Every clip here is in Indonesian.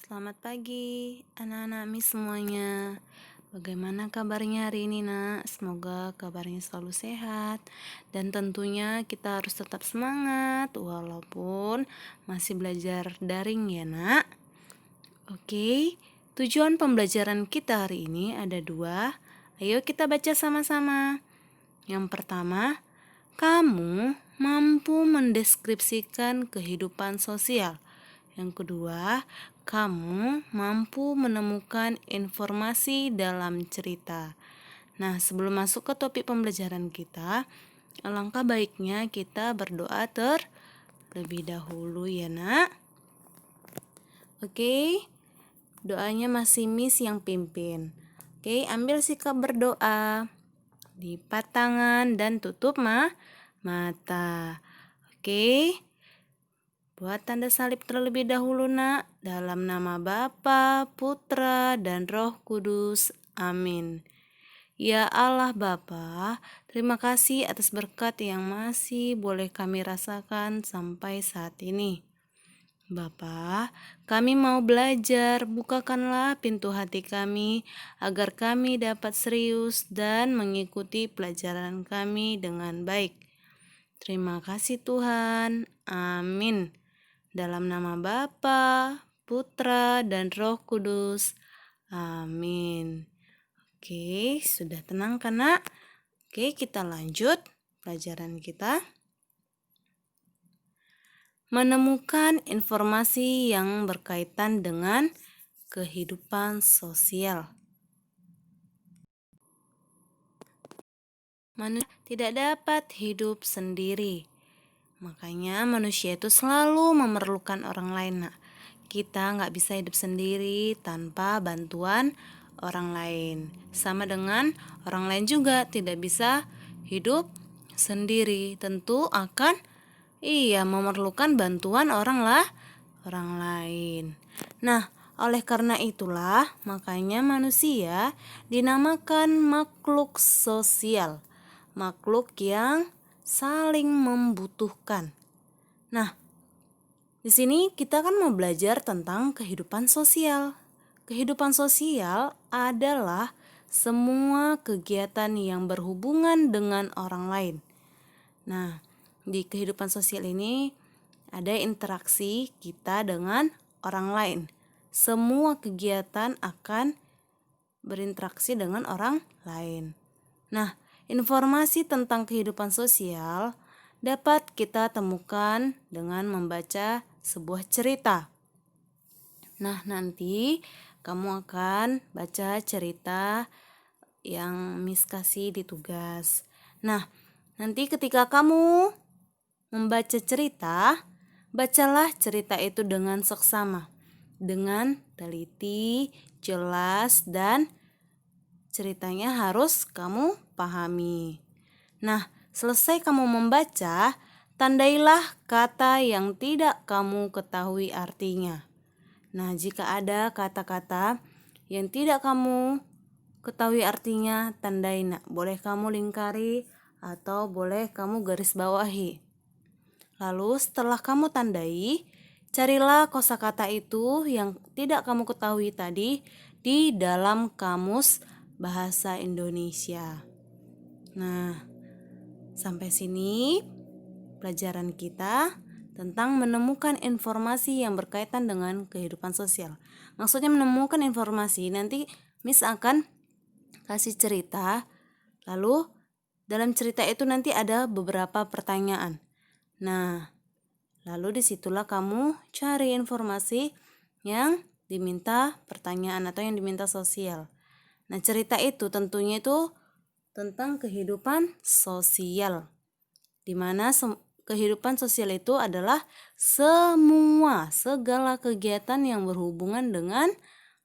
Selamat pagi anak-anak Miss semuanya. Bagaimana kabarnya hari ini nak? Semoga kabarnya selalu sehat. Dan tentunya kita harus tetap semangat walaupun masih belajar daring ya nak. Oke, tujuan pembelajaran kita hari ini ada 2. Ayo kita baca sama-sama. Yang pertama, kamu mampu mendeskripsikan kehidupan sosial. Yang kedua, kamu mampu menemukan informasi dalam cerita. Nah, sebelum masuk ke topik pembelajaran kita, alangkah baiknya kita berdoa terlebih dahulu ya nak. Oke, doanya masih Miss yang pimpin. Oke, ambil sikap berdoa. Lipat tangan dan tutup mata. Oke. Buat tanda salib terlebih dahulu nak. Dalam nama Bapa, Putra, dan Roh Kudus. Amin. Ya Allah Bapa, terima kasih atas berkat yang masih boleh kami rasakan sampai saat ini. Bapa, kami mau belajar, bukakanlah pintu hati kami agar kami dapat serius dan mengikuti pelajaran kami dengan baik. Terima kasih Tuhan. Amin. Dalam nama Bapa, Putra, dan Roh Kudus. Amin. Oke, sudah tenang kan nak? Oke, kita lanjut pelajaran kita. Menemukan informasi yang berkaitan dengan kehidupan sosial. Manusia tidak dapat hidup sendiri. Makanya manusia itu selalu memerlukan orang lain nak. Kita nggak bisa hidup sendiri tanpa bantuan orang lain. Sama dengan orang lain juga tidak bisa hidup sendiri. Tentu akan memerlukan bantuan orang lain. Nah, oleh karena itulah makanya manusia dinamakan makhluk sosial. Makhluk yang saling membutuhkan. Nah, di sini kita kan mau belajar tentang kehidupan sosial. Kehidupan sosial adalah semua kegiatan yang berhubungan dengan orang lain. Nah, di kehidupan sosial ini ada interaksi kita dengan orang lain. Semua kegiatan akan berinteraksi dengan orang lain. Nah, informasi tentang kehidupan sosial dapat kita temukan dengan membaca sebuah cerita. Nah, nanti kamu akan baca cerita yang Miss kasih di tugas. Nah, nanti ketika kamu membaca cerita, bacalah cerita itu dengan seksama, dengan teliti, jelas, dan ceritanya harus kamu pahami. Nah, selesai kamu membaca, tandailah kata yang tidak kamu ketahui artinya. Nah, jika ada kata-kata yang tidak kamu ketahui artinya, tandai nak. Boleh kamu lingkari atau boleh kamu garis bawahi. Lalu setelah kamu tandai, carilah kosakata itu yang tidak kamu ketahui tadi di dalam kamus bahasa Indonesia. Nah, sampai sini pelajaran kita tentang menemukan informasi yang berkaitan dengan kehidupan sosial. Maksudnya menemukan informasi, nanti Miss akan kasih cerita, lalu dalam cerita itu nanti ada beberapa pertanyaan. Nah, lalu disitulah kamu cari informasi yang diminta pertanyaan atau yang diminta sosial. Nah, cerita itu tentunya itu tentang kehidupan sosial, di mana kehidupan sosial itu adalah segala kegiatan yang berhubungan dengan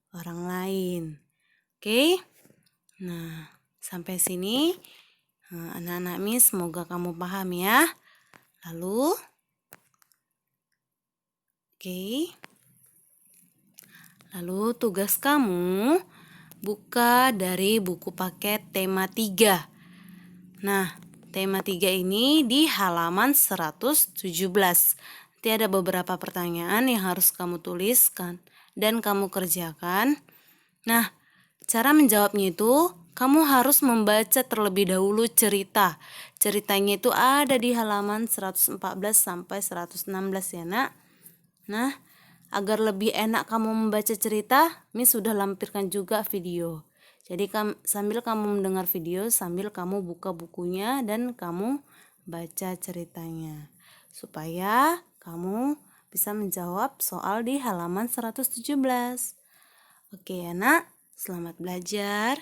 orang lain. Oke? Nah, sampai sini anak-anak Miss semoga kamu paham ya. Lalu Lalu tugas kamu buka dari buku paket tema 3. Nah, tema 3 ini di halaman 117. Nanti ada beberapa pertanyaan yang harus kamu tuliskan dan kamu kerjakan. Nah, cara menjawabnya itu kamu harus membaca terlebih dahulu cerita. Ceritanya itu ada di halaman 114 sampai 116 ya nak. Nah, agar lebih enak kamu membaca cerita, Miss sudah lampirkan juga video. Jadi sambil kamu mendengar video, sambil kamu buka bukunya dan kamu baca ceritanya. Supaya kamu bisa menjawab soal di halaman 117. Oke ya nak, selamat belajar.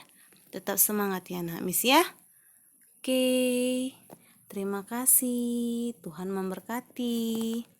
Tetap semangat ya nak, Miss ya. Oke, terima kasih. Tuhan memberkati.